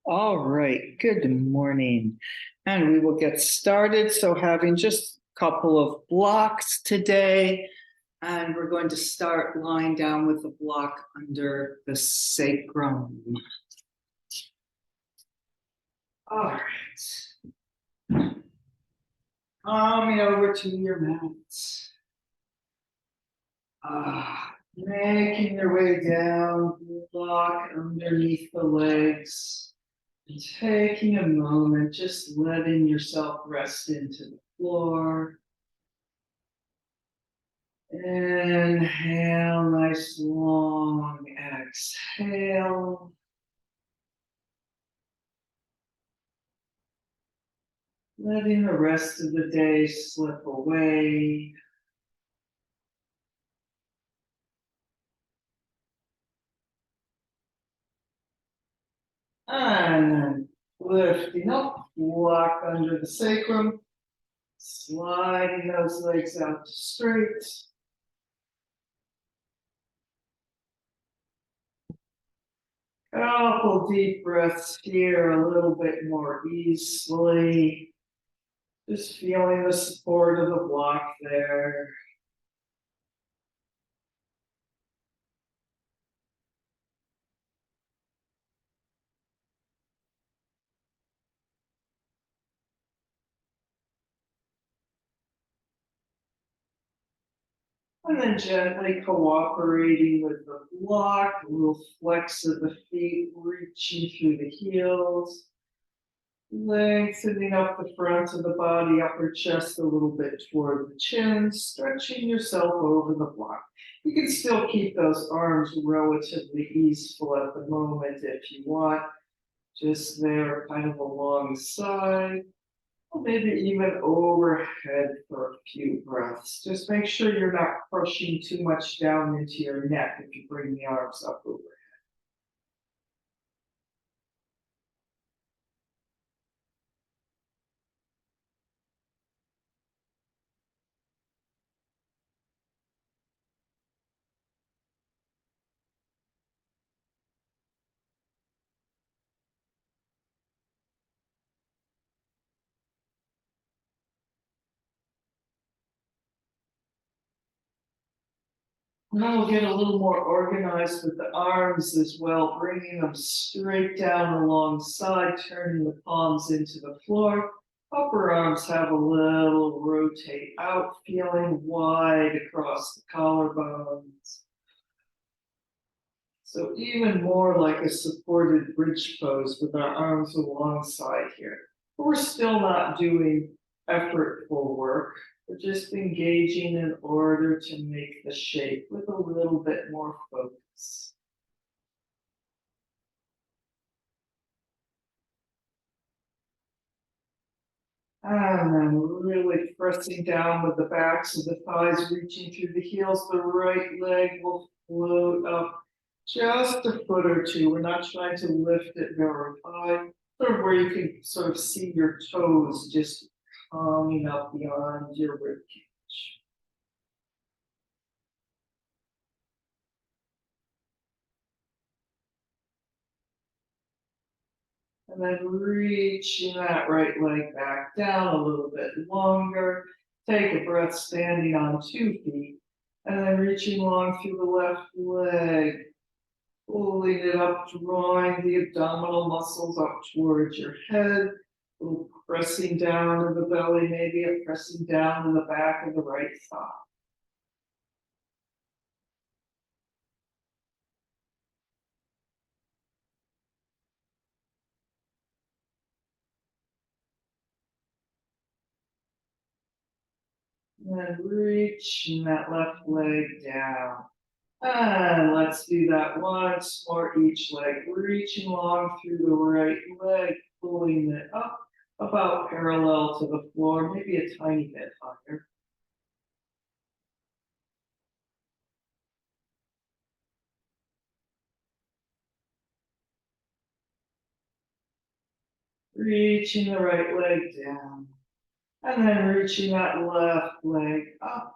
All right, good morning. And we will get started. So having just a couple of blocks today, and we're going to start lying down with the block under the sacrum. All right. Coming over to your mats. Making your way down the block underneath the legs. And taking a moment, just letting yourself rest into the floor. Inhale, nice long exhale. Letting the rest of the day slip away. And then lifting up, block under the sacrum. Sliding those legs out to straight. Couple deep breaths here, a little bit more easily. Just feeling the support of the block there. And then gently cooperating with the block, a little flex of the feet, reaching through the heels. Lengthening up the front of the body, upper chest a little bit toward the chin, stretching yourself over the block. You can still keep those arms relatively easeful at the moment if you want, just there kind of alongside, or maybe even overhead for a few breaths. Just make sure you're not crushing too much down into your neck if you bring the arms up over. And then we'll get a little more organized with the arms as well, bringing them straight down alongside, turning the palms into the floor. Upper arms have a little rotate out, feeling wide across the collarbones. So even more like a supported bridge pose with our arms alongside here. But we're still not doing effortful work. We're just engaging in order to make the shape with a little bit more focus. And then really pressing down with the backs of the thighs, reaching through the heels. The right leg will float up just a foot or two. We're not trying to lift it very high, sort of where you can sort of see your toes just coming up beyond your rib cage. And then reaching that right leg back down a little bit longer. Take a breath standing on 2 feet. And then reaching long through the left leg. Pulling it up, drawing the abdominal muscles up towards your head. A little pressing down to the belly, maybe a pressing down to the back of the right thigh. And then reaching that left leg down. And let's do that once more, each leg, reaching long through the right leg, pulling it up about parallel to the floor, maybe a tiny bit higher. Reaching the right leg down, and then reaching that left leg up.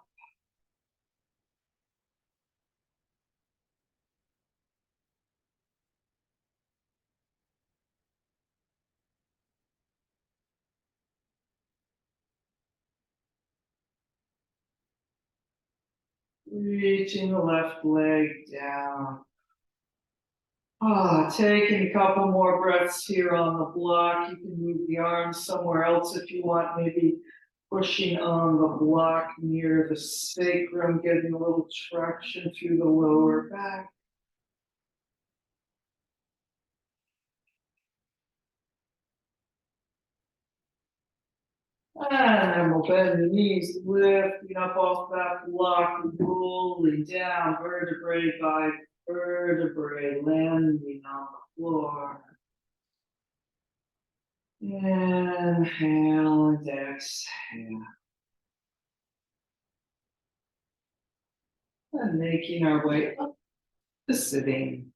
Reaching the left leg down. Taking a couple more breaths here on the block. You can move the arms somewhere else if you want, maybe pushing on the block near the sacrum, getting a little traction through the lower back. And we'll bend the knees, lifting up off that block, rolling down vertebrae by vertebrae, landing on the floor. Inhale and exhale. And making our way up to sitting.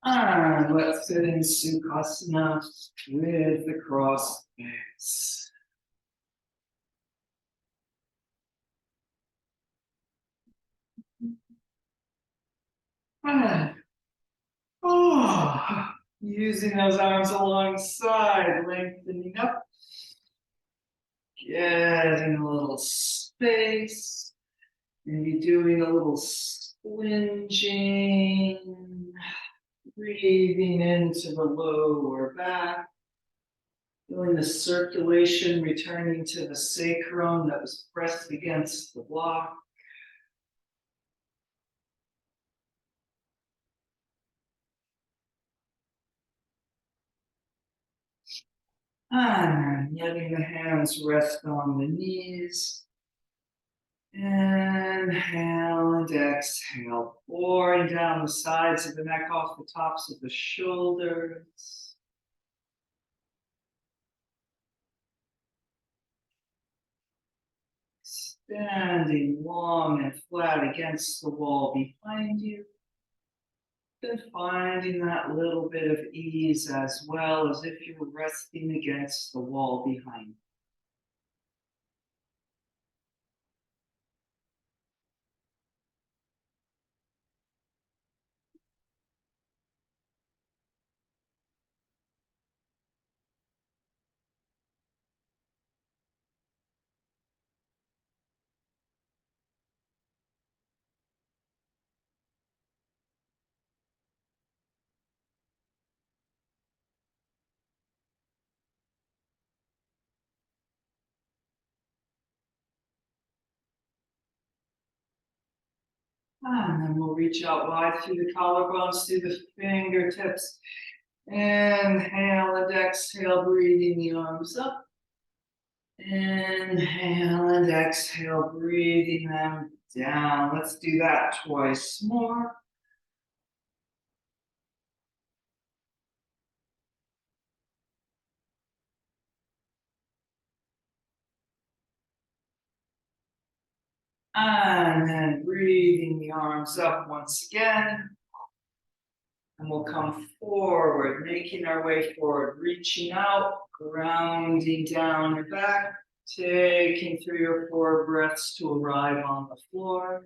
And let's sit in Sukhasana with the cross legs. And, using those arms alongside, lengthening up, getting a little space, maybe doing a little squinging, breathing into the lower back, feeling the circulation returning to the sacrum that was pressed against the block. And letting the hands rest on the knees. Inhale and exhale, pouring down the sides of the neck off the tops of the shoulders. Standing long and flat against the wall behind you. And finding that little bit of ease as well, as if you were resting against the wall behind you. And then we'll reach out wide through the collarbones, through the fingertips. Inhale and exhale, breathing the arms up. Inhale and exhale, breathing them down. Let's do that twice more. And then breathing the arms up once again. And we'll come forward, making our way forward, reaching out, grounding down your back, taking 3 or 4 breaths to arrive on the floor.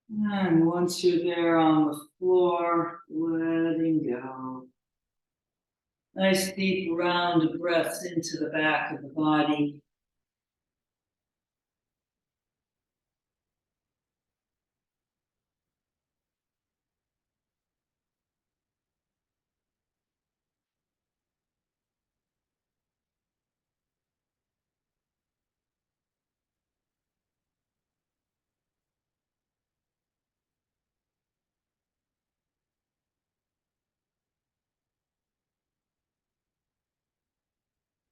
And once you're there on the floor, letting go. Nice deep round breaths into the back of the body.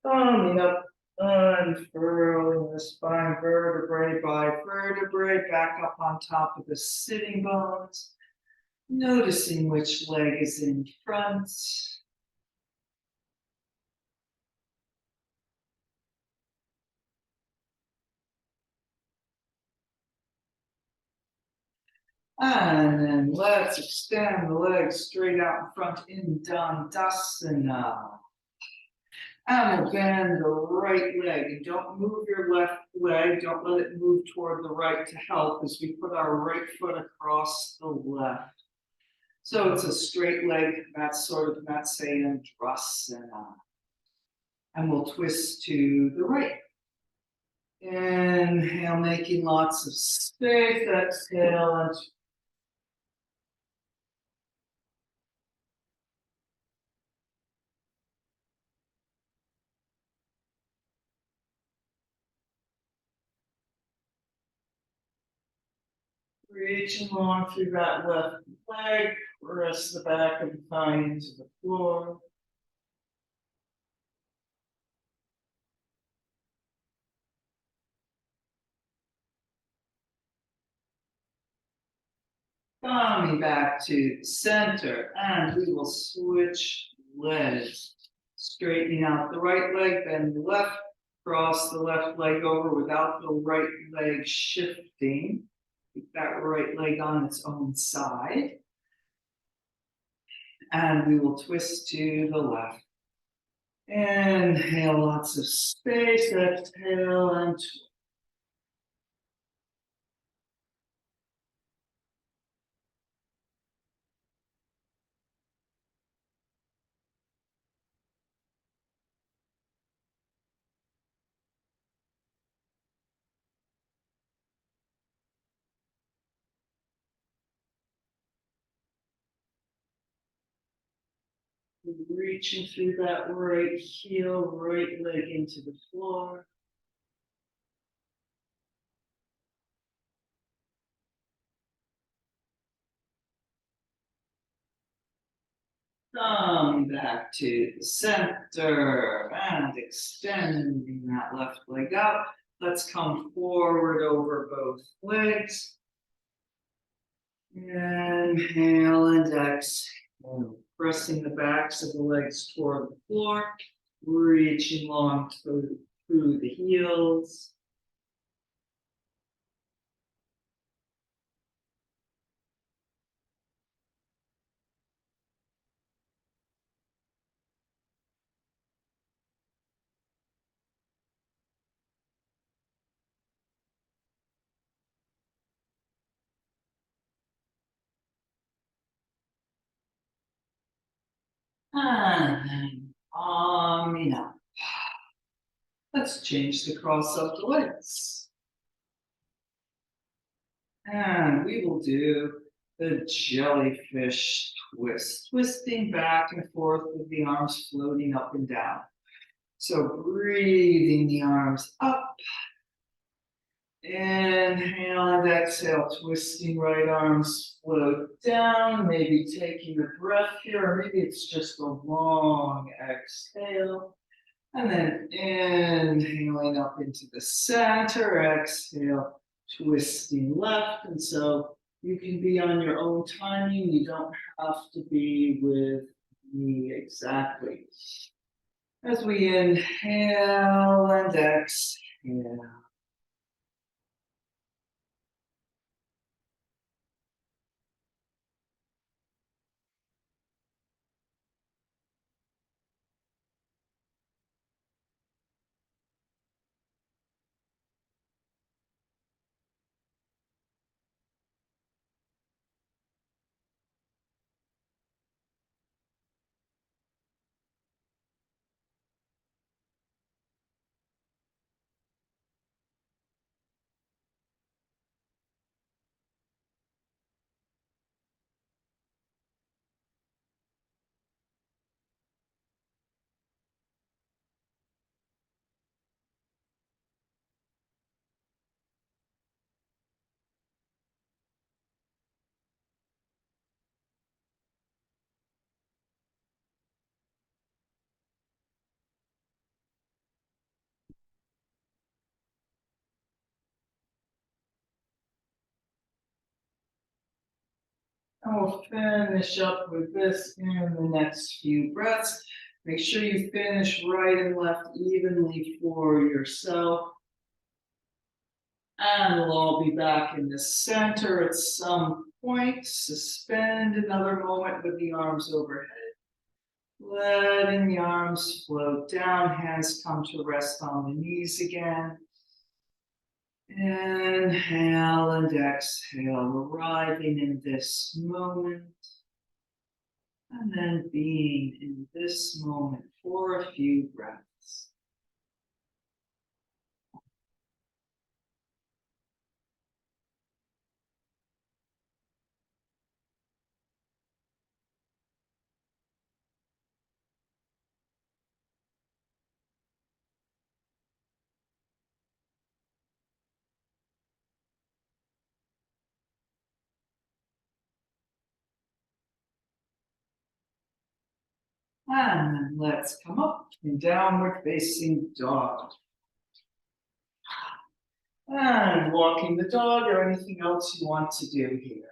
Coming up, unfurling the spine vertebrae by vertebrae, back up on top of the sitting bones. Noticing which leg is in front. And then let's extend the legs straight out in front in Dandasana. And we'll bend the right leg. And don't move your left leg. Don't let it move toward the right to help as we put our right foot across the left. So it's a straight leg, that's sort of Namaste, and we'll twist to the right. Inhale, making lots of space. Exhale, and reaching long through that left leg. Press the back of the thigh into the floor. Coming back to the center, and we will switch legs. Straightening out the right leg, bend the left, cross the left leg over without the right leg shifting. Keep that right leg on its own side. And we will twist to the left. Inhale, lots of space. Exhale, and twist. Reaching through that right heel, right leg into the floor. Coming back to the center and extending that left leg out. Let's come forward over both legs. Inhale and exhale. Pressing the backs of the legs toward the floor. Reaching long through the heels. And then Amina. Let's change the cross of the legs. And we will do the jellyfish twist, twisting back and forth with the arms floating up and down. So breathing the arms up. Inhale and exhale, twisting right arms float down, maybe taking a breath here, or maybe it's just a long exhale. And then inhaling up into the center, exhale, twisting left. And so you can be on your own timing. You don't have to be with me exactly. As we inhale and exhale. And we'll finish up with this in the next few breaths. Make sure you finish right and left evenly for yourself. And we'll all be back in the center at some point. Suspend another moment with the arms overhead. Letting the arms float down, hands come to rest on the knees again. Inhale and exhale, arriving in this moment. And then being in this moment for a few breaths. And then let's come up in downward facing dog. And walking the dog or anything else you want to do here.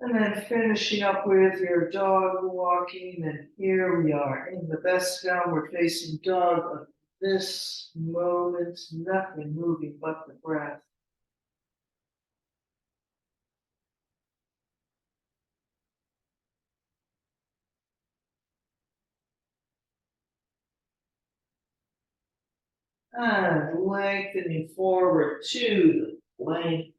And then finishing up with your dog walking, and here we are in the best downward facing dog of this moment, nothing moving but the breath. And lengthening forward to the plank.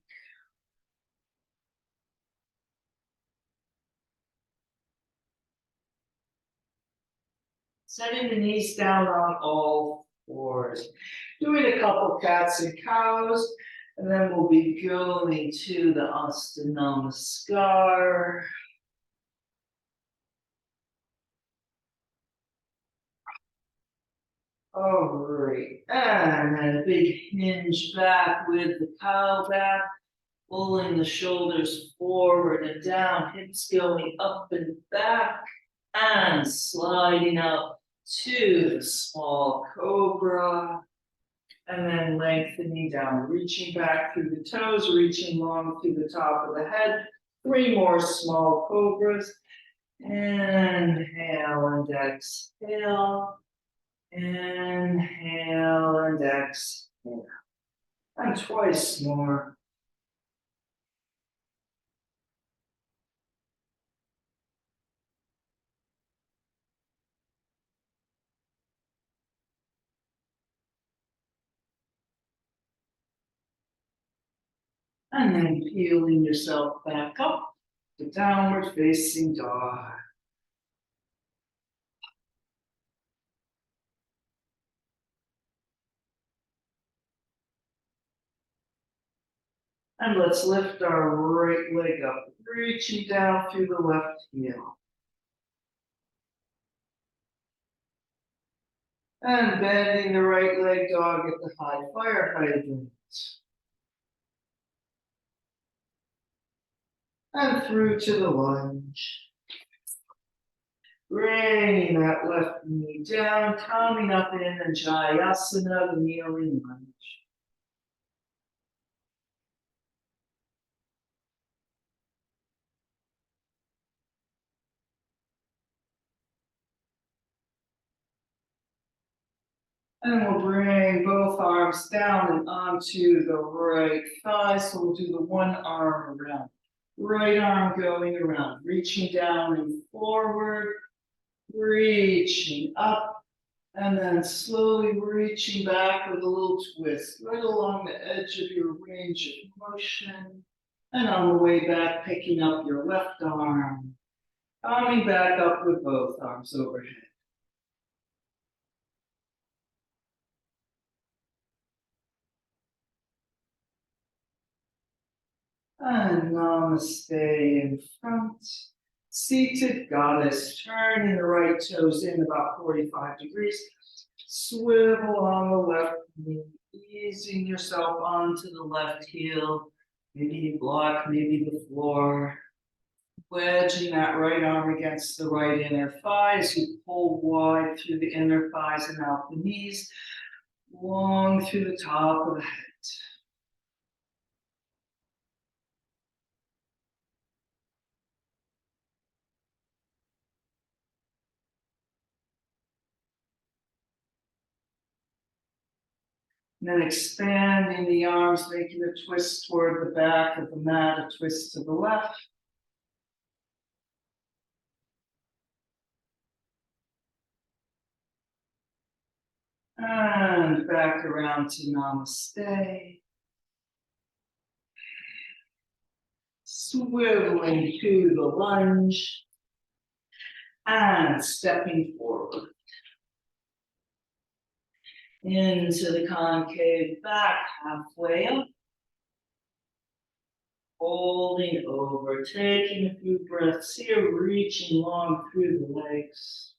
Setting the knees down on all fours. Doing a couple cats and cows, and then we'll be going to the Namaste. All right, and then a big hinge back with the cow back, pulling the shoulders forward and down, hips going up and back, and sliding up to the small cobra, and then lengthening down, reaching back through the toes, reaching long through the top of the head. 3 more small cobras. Inhale and exhale. Inhale and exhale. And twice more. And then peeling yourself back up to downward facing dog. And let's lift our right leg up, reaching down through the left heel. And bending the right leg dog at the high fire hydrant. And through to the lunge. Bringing that left knee down, coming up in the Jayasana, the kneeling lunge. And we'll bring both arms down and onto the right thigh. So we'll do the one arm around. Right arm going around, reaching down and forward, reaching up, and then slowly reaching back with a little twist, right along the edge of your range of motion. And on the way back, picking up your left arm, coming back up with both arms overhead. And namaste in front. Seated goddess, turning the right toes in about 45 degrees. Swivel on the left knee, easing yourself onto the left heel. Maybe you block, maybe the floor. Wedging that right arm against the right inner thigh as you pull wide through the inner thighs and out the knees, long through the top of the head. And then expanding the arms, making a twist toward the back of the mat, a twist to the left. And back around to Namaste. Swiveling to the lunge. And stepping forward. Into the concave back, halfway up. Holding over, taking a few breaths here, reaching long through the legs.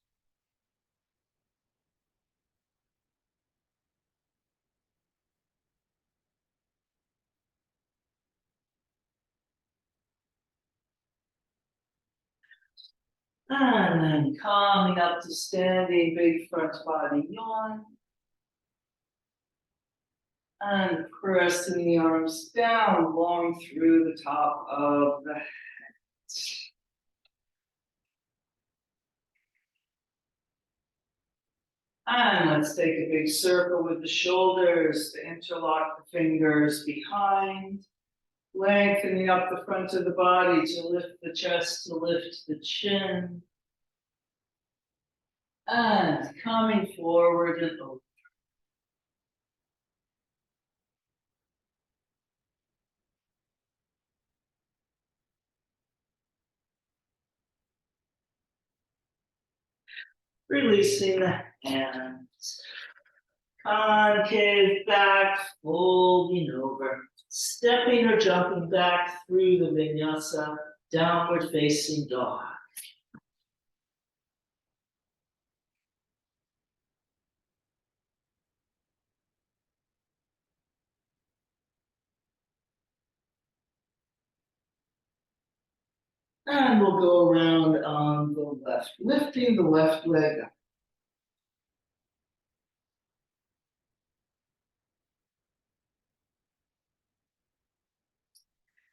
And then coming up to standing, big front body yawn. And pressing the arms down long through the top of the head. And let's take a big circle with the shoulders, to interlock the fingers behind. Lengthening up the front of the body to lift the chest, to lift the chin. And coming forward and over. Releasing the hands. Concave back, folding over. Stepping or jumping back through the vinyasa, downward facing dog. And we'll go around on the left, lifting the left leg up.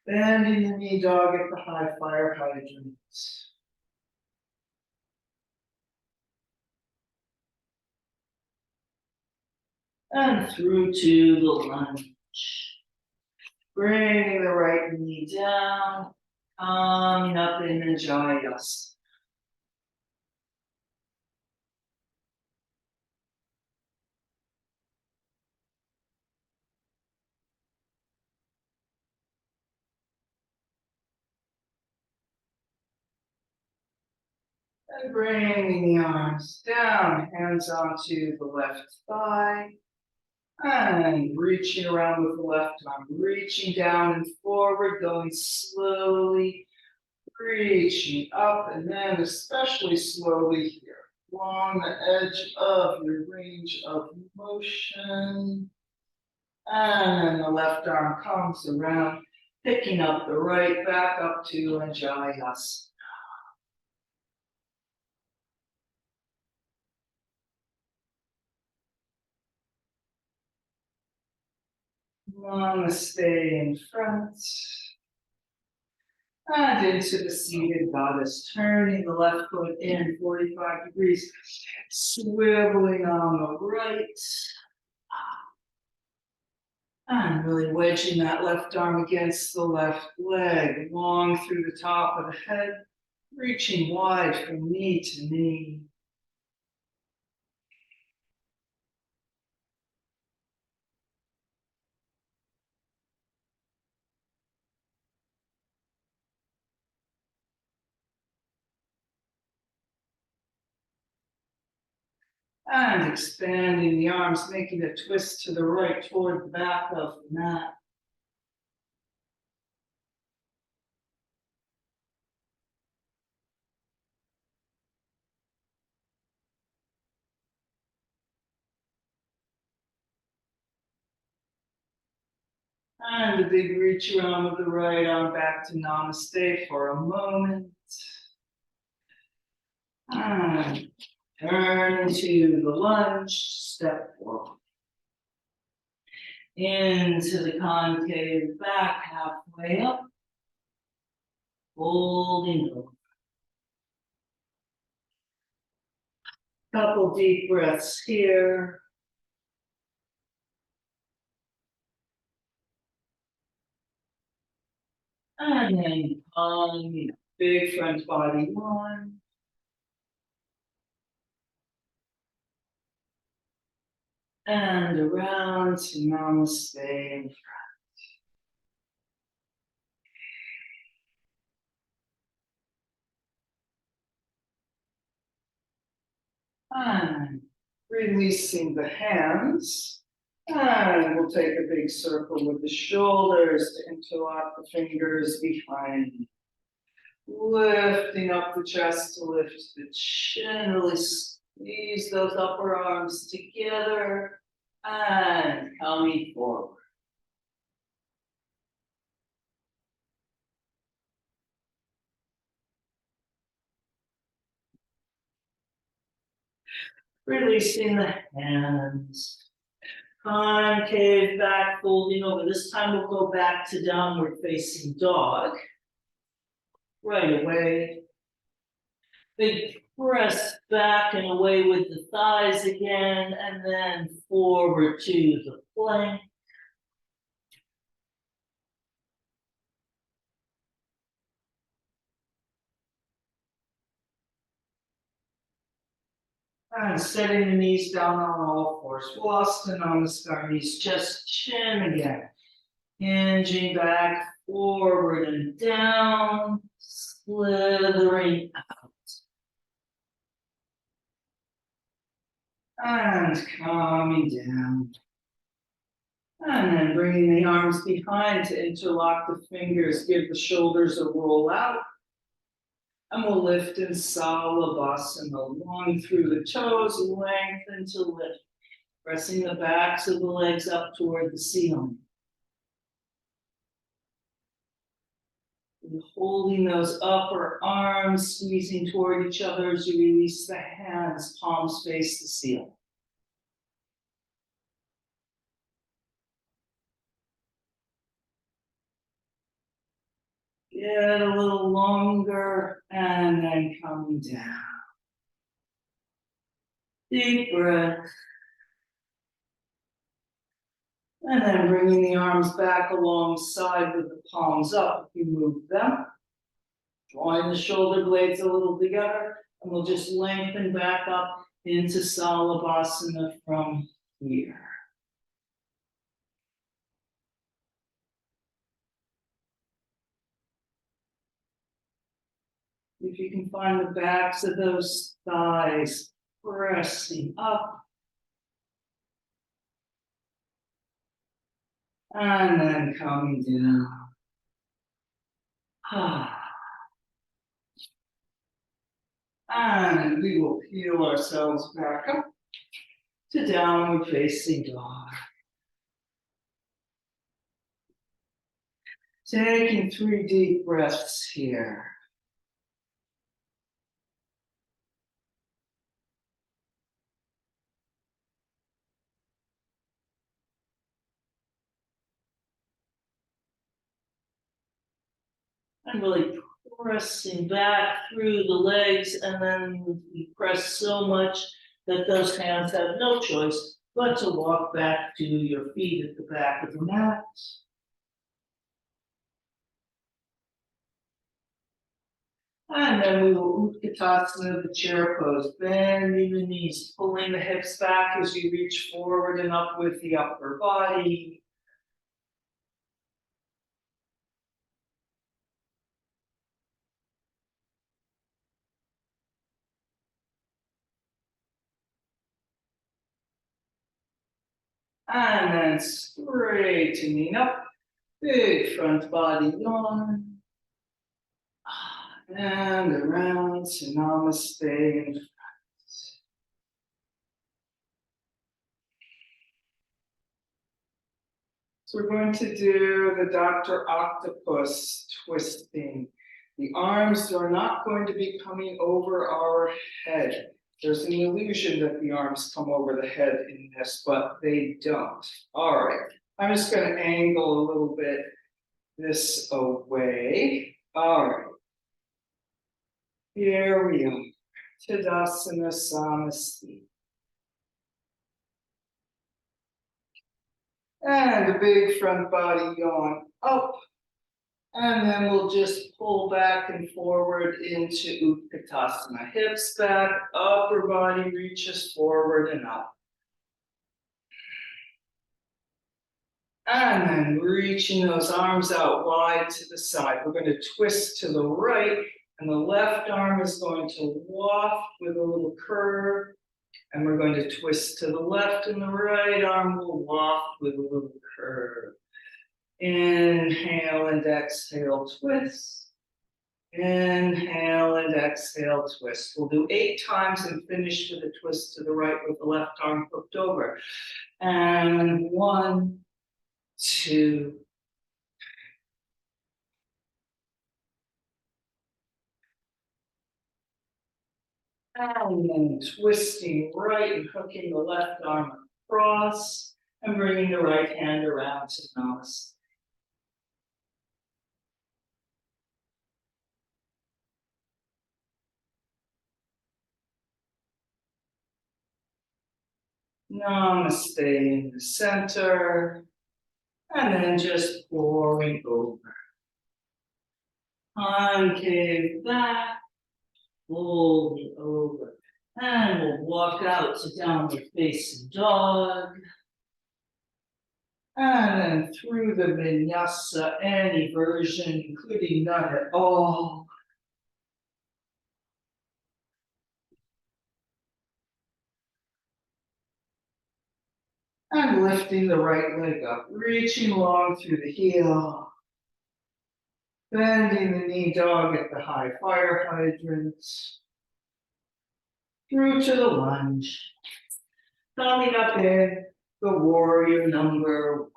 Bending the knee dog at the high fire hydrant. And through to the lunge. Bringing the right knee down, coming up in the GentleVinyasa. And bringing the arms down, hands onto the left thigh. And reaching around with the left arm, reaching down and forward, going slowly, reaching up, and then especially slowly here, along the edge of your range of motion. And then the left arm comes around, picking up the right, back up to GentleVinyasa. Namaste in front. And into the seated goddess, turning the left foot in 45 degrees, swiveling on the right. And really wedging that left arm against the left leg, long through the top of the head, reaching wide from knee to knee. And expanding the arms, making a twist to the right toward the back of the mat. And a big reach around with the right arm back to Namaste for a moment. And turn into the lunge, step forward. Into the concave back, halfway up. Holding over. Couple deep breaths here. And then on big front body one. And around to Namaste in front. And releasing the hands. And we'll take a big circle with the shoulders to interlock the fingers behind. Lifting up the chest to lift the chin, really squeeze those upper arms together and coming forward. Releasing the hands. Concave back, folding over. This time we'll go back to downward facing dog. Right away. Big press back and away with the thighs again, and then forward to the plank. And setting the knees down on all fours. Lost on the scar knees, chest, chin again. Hinging back, forward and down, slithering out. And coming down. And then bringing the arms behind to interlock the fingers, give the shoulders a roll out. And we'll lift in Salabhasana, long through the toes, lengthen to lift. Pressing the backs of the legs up toward the ceiling. And holding those upper arms, squeezing toward each other as you release the hands, palms face the ceiling. Get a little longer and then coming down. Deep breath. And then bringing the arms back alongside with the palms up. You move them. Drawing the shoulder blades a little together. And we'll just lengthen back up into Salabhasana from here. If you can find the backs of those thighs pressing up. And then coming down. And we will peel ourselves back up to downward facing dog. Taking 3 deep breaths here. And really pressing back through the legs, and then we press so much that those hands have no choice but to walk back to your feet at the back of the mat. And then we will Utkatasana, the chair pose, bending the knees, pulling the hips back as you reach forward and up with the upper body. And then straightening up, big front body yawn. And around to Namaste in front. So we're going to do the Dr. Octopus twisting. The arms are not going to be coming over our head. There's an illusion that the arms come over the head in this, but they don't. All right, I'm just going to angle a little bit this away. All right, here we are. Tadasana Samasti. And a big front body yawn up. And then we'll just pull back and forward into Utkatasana. Hips back, upper body reaches forward and up. And then reaching those arms out wide to the side. We're going to twist to the right, and the left arm is going to waft with a little curve. And we're going to twist to the left, and the right arm will waft with a little curve. Inhale and exhale, twist. Inhale and exhale, twist. We'll do 8 times and finish with a twist to the right with the left arm flipped over. And 1, 2. And then twisting right and hooking the left arm across and bringing the right hand around to Namaste. Namaste in the center, and then just pouring over. Concave back, folding over. And we'll walk out to downward facing dog. And then through the vinyasa, any version, including none at all. And lifting the right leg up, reaching long through the heel. Bending the knee dog at the high fire hydrant. Through to the lunge. Coming up in the warrior number 1.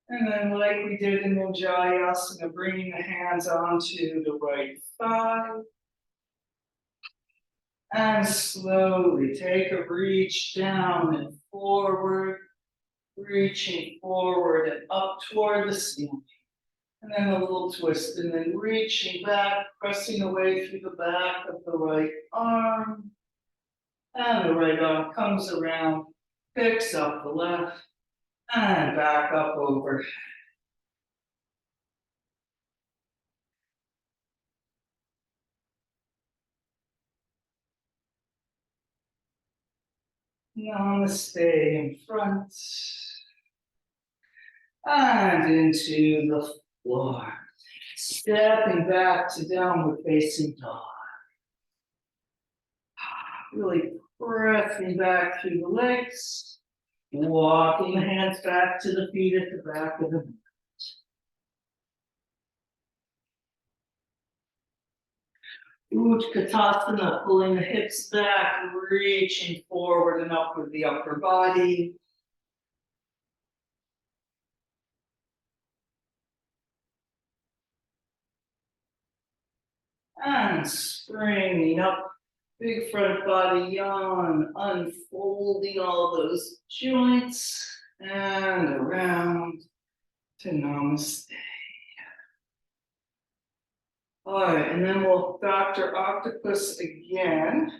And then like we did in Ujjayasana, bringing the hands onto the right thigh. And slowly take a reach down and forward, reaching forward and up toward the ceiling. And then a little twist, and then reaching back, pressing away through the back of the right arm. And the right arm comes around, picks up the left, and back up over. Namaste in front. And into the floor. Stepping back to downward facing dog. Really pressing back through the legs. Walking the hands back to the feet at the back of the mat. Utkatasana, pulling the hips back, reaching forward and up with the upper body. And springing up, big front body yawn, unfolding all those joints and around to Namaste. All right, and then we'll Dr. Octopus again.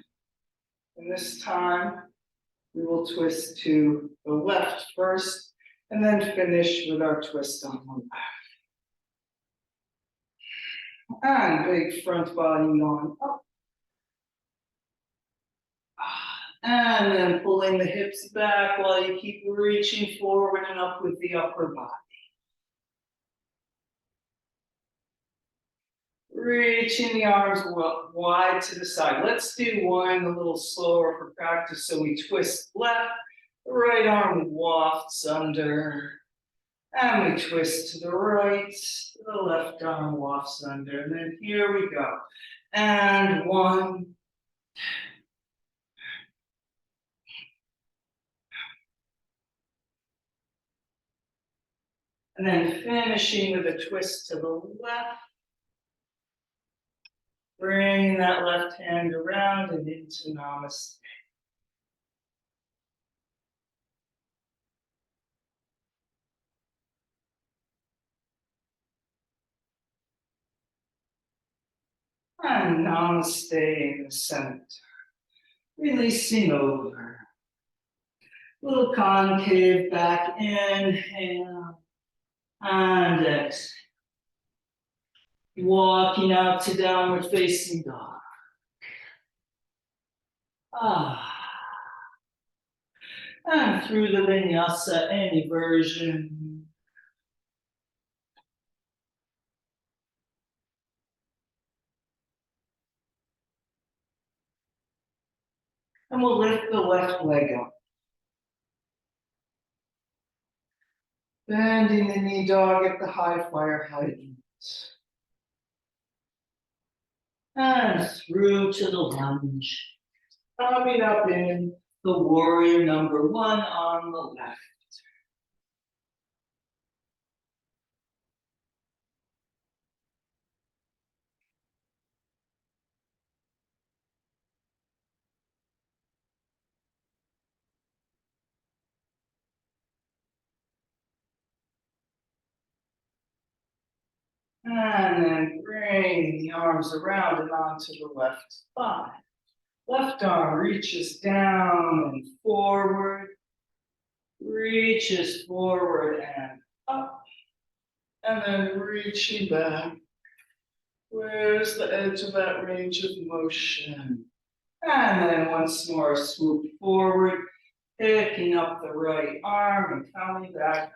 And this time we will twist to the left first and then finish with our twist on the left. And big front body yawn up. And then pulling the hips back while you keep reaching forward and up with the upper body. Reaching the arms wide to the side. Let's do one a little slower for practice. So we twist left, the right arm wafts under. And we twist to the right, the left arm wafts under, and then here we go. And 1, and then finishing with a twist to the left. Bring that left hand around and into Namaste. And Namaste in the center. Releasing over. Little concave back, inhale. And exhale. Walking out to downward facing dog. And through the vinyasa, any version. And we'll lift the left leg up. Bending the knee dog at the high fire hydrant. And through to the lunge. Coming up in the warrior number 1 on the left. And then bring the arms around and onto the left thigh. Left arm reaches down and forward, reaches forward and up, and then reaching back. Where's the edge of that range of motion? And then once more, swoop forward, picking up the right arm and coming back.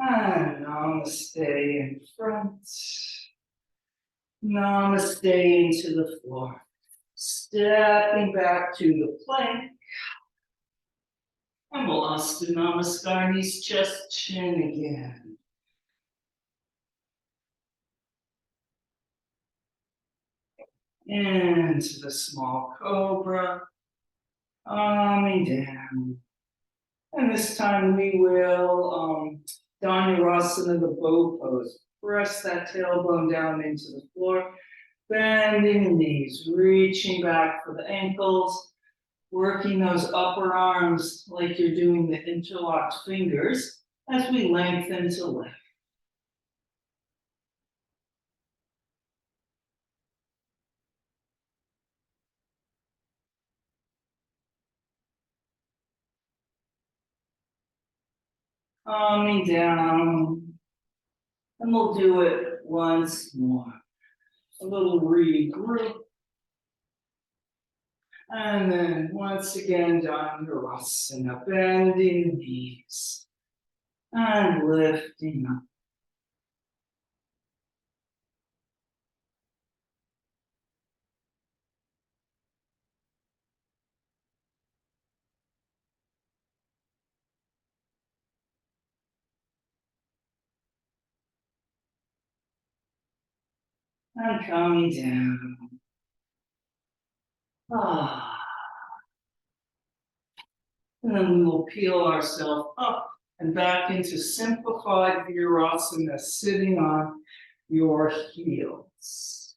And Namaste in front. Namaste into the floor. Stepping back to the plank. And we'll Astu Namaskar, knees, chest, chin again. Into the small cobra. Calming down. And this time we will Dhanyarasana, the bow pose. Press that tailbone down into the floor. Bending the knees, reaching back for the ankles. Working those upper arms like you're doing the interlocked fingers as we lengthen to lift. Calming down. And we'll do it once more. A little regroup. And then once again, Dhanurasana, bending the knees and lifting up. And coming down. And then we will peel ourselves up and back into simplified Virasana, sitting on your heels.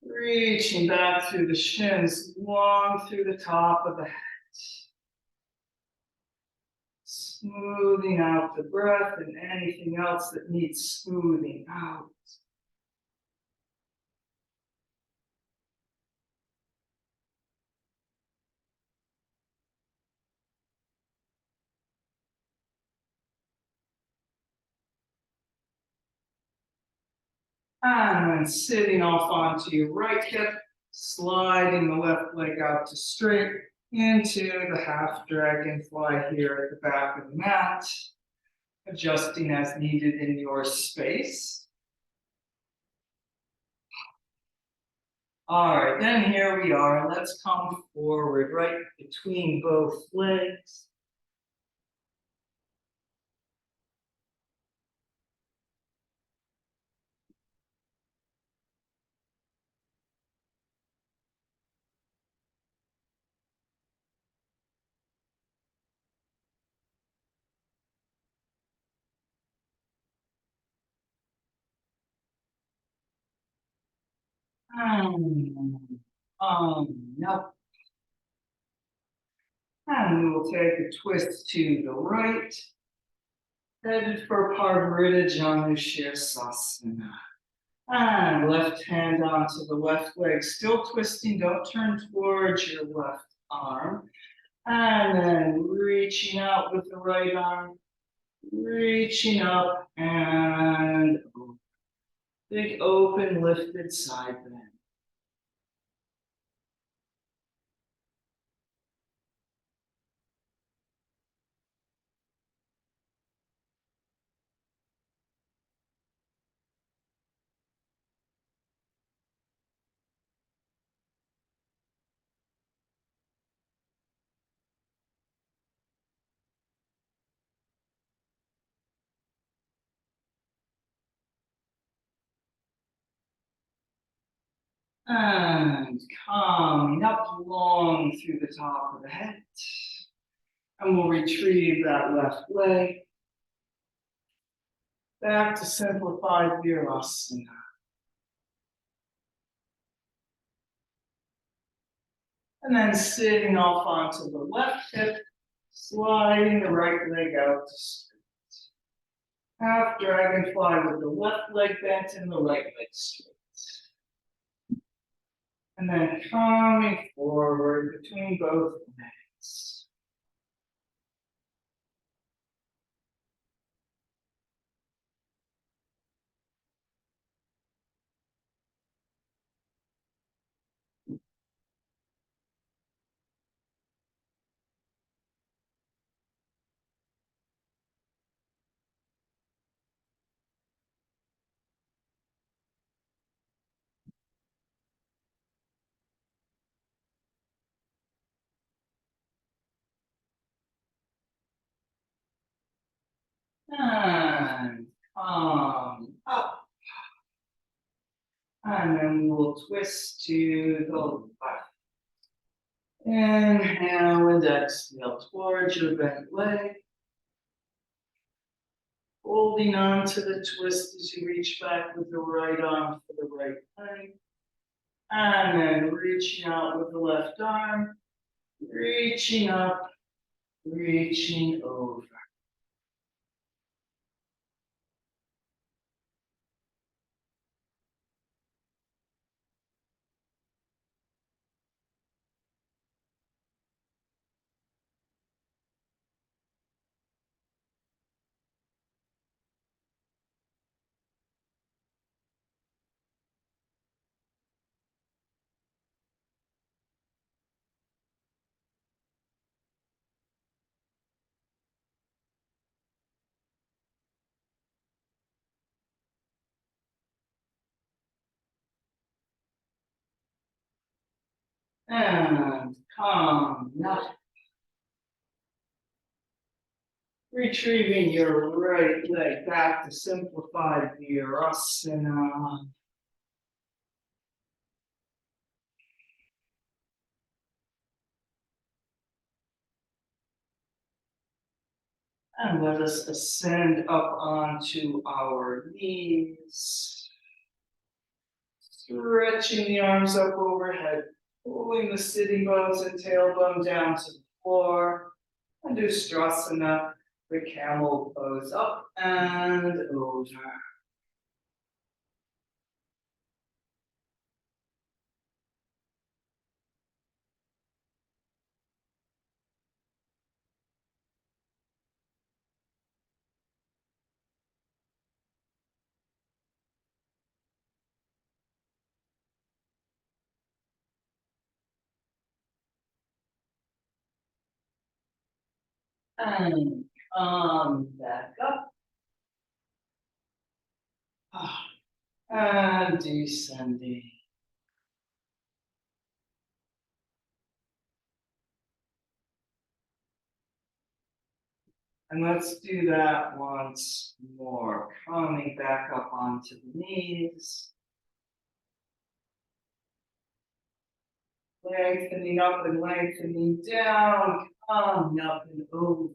Reaching back through the shins, long through the top of the head. Smoothing out the breath and anything else that needs smoothing out. And then sitting off onto your right hip, sliding the left leg out to straight, into the half dragonfly here at the back of the mat, adjusting as needed in your space. All right, then here we are. Let's come forward right between both legs. Up. And we will take a twist to the right, headed for Parvarita Janushirasana. And left hand onto the left leg, still twisting, don't turn towards your left arm. And then reaching out with the right arm, reaching up and over. Big open lifted side bend. And coming up long through the top of the head. And we'll retrieve that left leg. Back to simplified Virasana. And then sitting off onto the left hip, sliding the right leg out to straight. Half dragonfly with the left leg bent and the right leg straight. And then coming forward between both legs. And come up. And then we'll twist to the left. Inhale and exhale towards your bent leg. Holding on to the twist as you reach back with the right arm for the right leg. And then reaching out with the left arm. Reaching up, reaching over. And come up. Retrieving your right leg back to simplified Virasana. And let us ascend up onto our knees. Stretching the arms up overhead, pulling the sitting bones and tailbone down to the floor. And do Strasana, the camel pose up and over. And come back up. And descending. And let's do that once more. Coming back up onto the knees. Lengthening up and lengthening down. Coming up and over.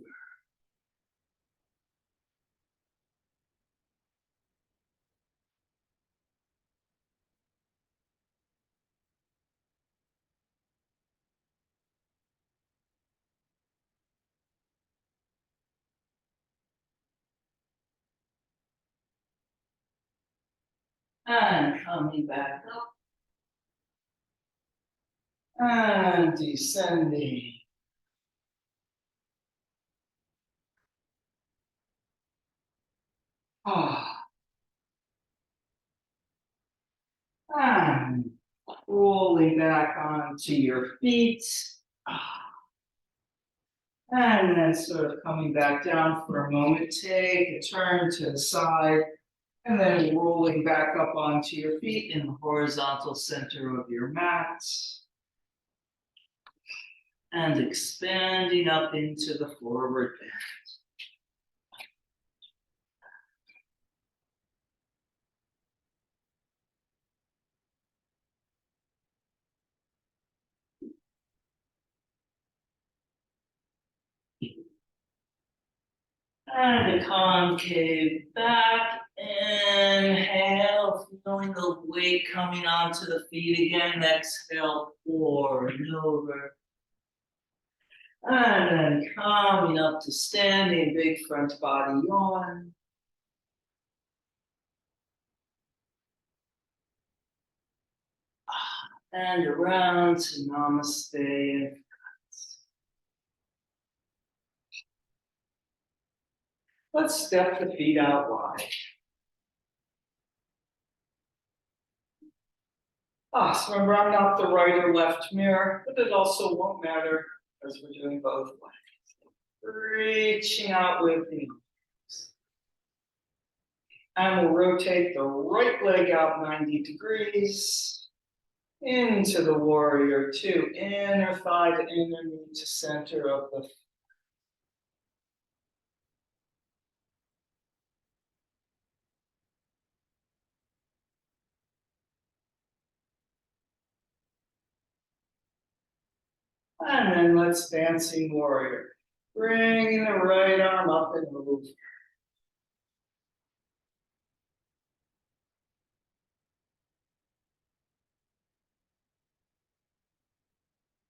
And coming back up. And descending. And rolling back onto your feet. And then sort of coming back down for a moment. Take a turn to the side. And then rolling back up onto your feet in the horizontal center of your mat. And expanding up into the forward bend. And a concave back. Inhale, feeling the weight coming onto the feet again. Exhale, forward and over. And then coming up to standing, big front body yawn. And around to Namaste. Let's step the feet out wide. So remember, I'm not the right or left mirror, but it also won't matter because we're doing both ways. Reaching out with the arms. And we'll rotate the right leg out 90 degrees. Into the warrior two. Inner thigh to inner knee to center of the. And then let's dancing warrior. Bringing the right arm up and move.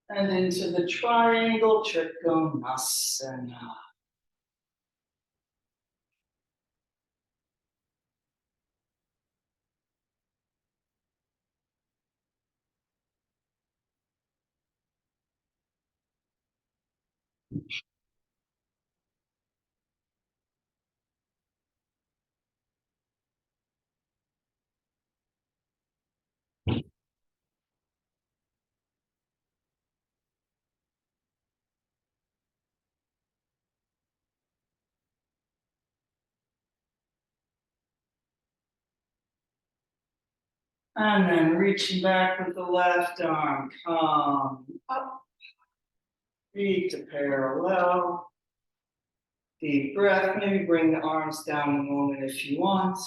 And into the triangle Trikonasana. And then reaching back with the left arm, come up, feet to parallel. Deep breath, maybe bring the arms down a moment if you want.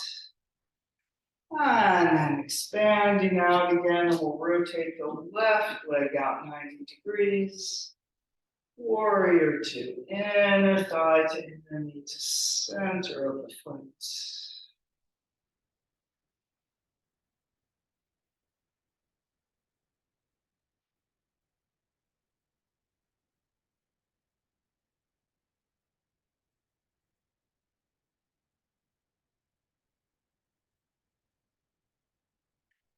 And then expanding out again, we'll rotate the left leg out 90 degrees. Warrior two, inner thigh to inner knee to center of the foot.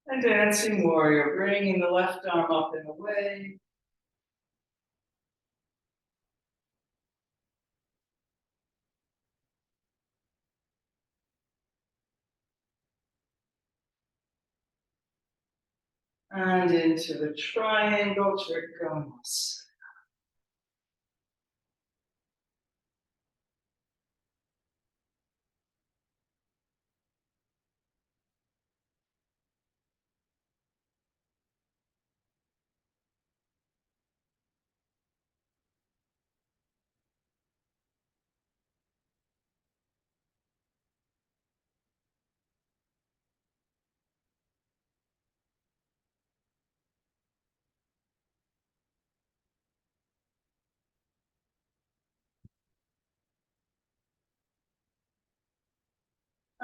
And dancing warrior, bringing the left arm up and away. And into the triangle Trikonasana.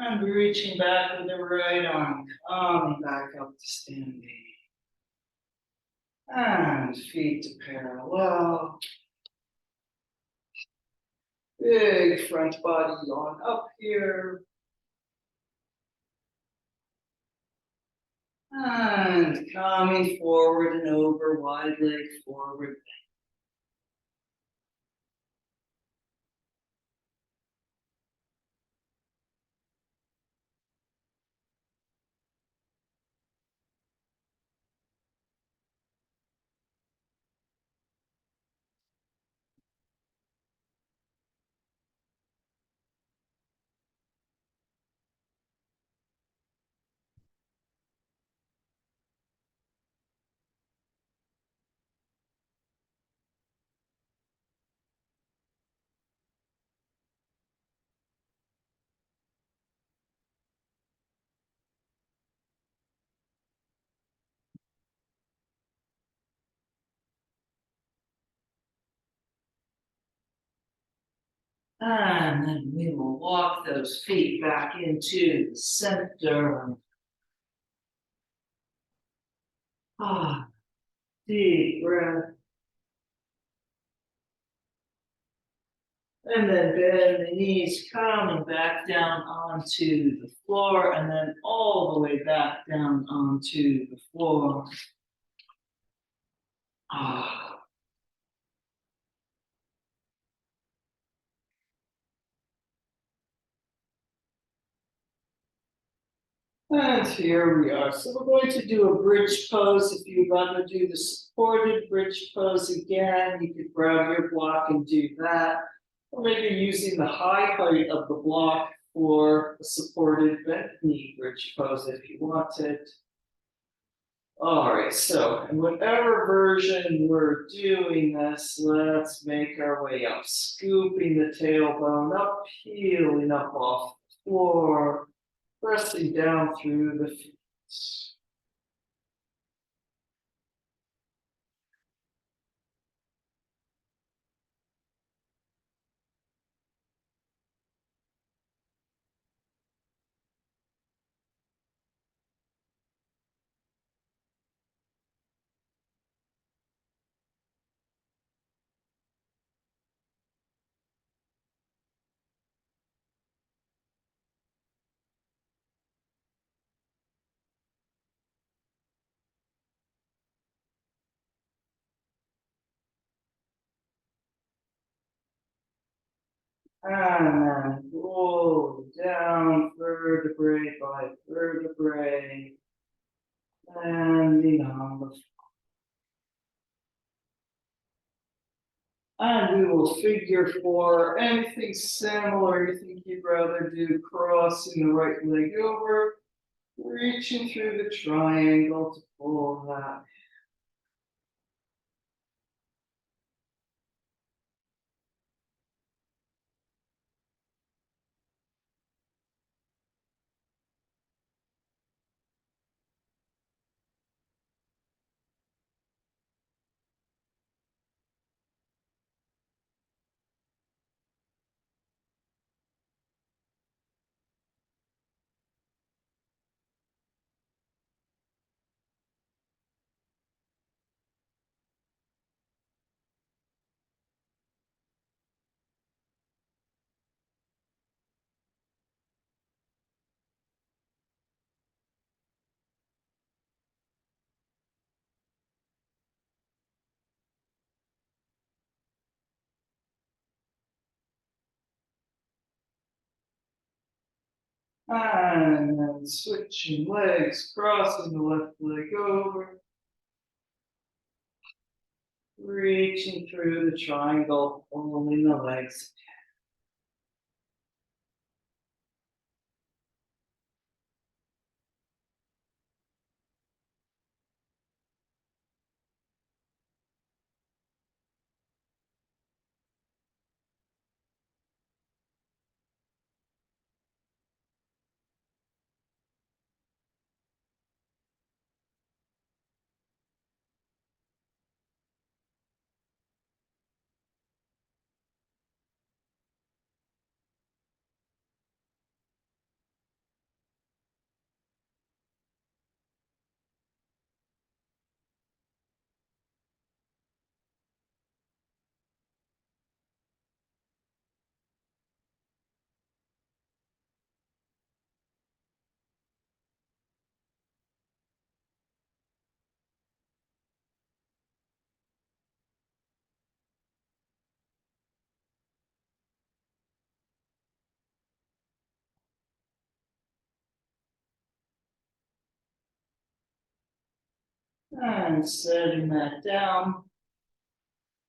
And reaching back with the right arm, coming back up to standing. And feet to parallel. Big front body on up here. And coming forward and over, wide leg forward. And then we will walk those feet back into the center. Ah, deep breath. And then bend the knees, coming back down onto the floor, and then all the way back down onto the floor. Ah. And here we are. So we're going to do a bridge pose. If you'd rather do the supported bridge pose again, you could grab your block and do that. Or maybe using the high height of the block for a supported bent knee bridge pose if you wanted. All right, so in whatever version we're doing this, let's make our way up. Scooping the tailbone up, peeling up off the floor, pressing down through the feet. And then roll down vertebrae by vertebrae, landing on the floor. And we will figure for anything similar you think you'd rather do, crossing the right leg over, reaching through the triangle to pull that. And then switching legs, crossing the left leg over, reaching through the triangle, pulling the legs. And setting that down.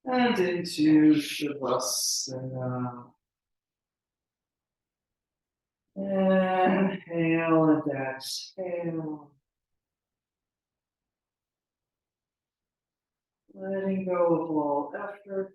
And into Shavasana. Inhale and exhale. Letting go of all effort.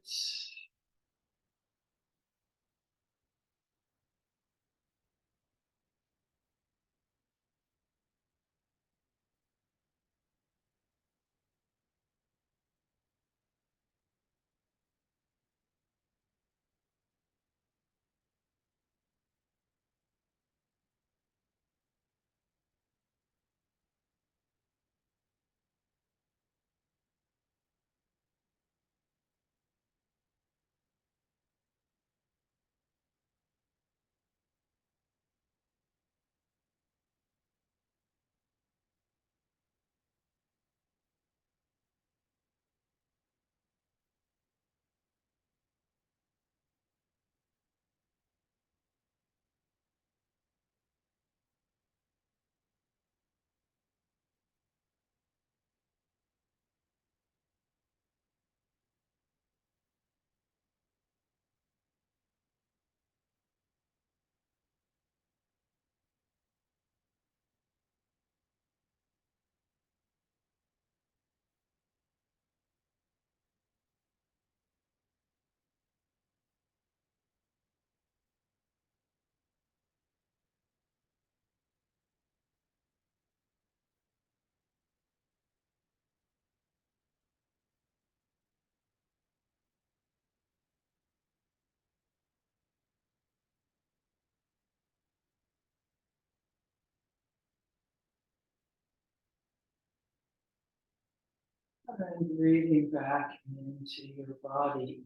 And breathing back into your body,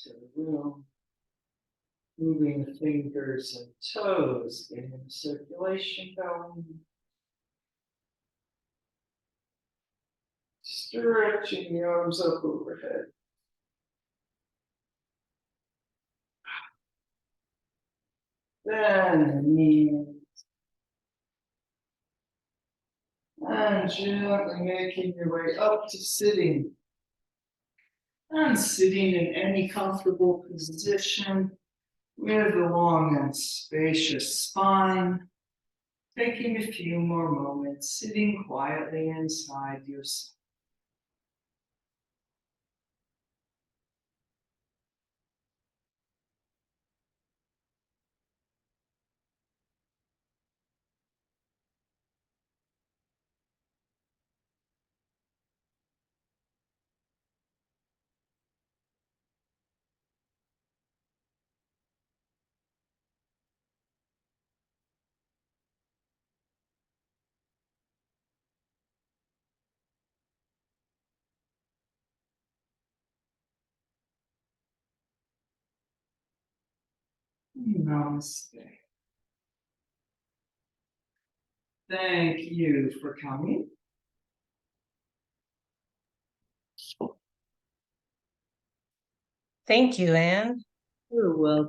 into the room. Moving the fingers and toes, getting the circulation going. Stretching the arms up overhead. Then the knees. And gently making your way up to sitting. And sitting in any comfortable position with a long and spacious spine. Taking a few more moments, sitting quietly inside yourself. Namaste. Thank you for coming. Thank you, Anne. You're welcome.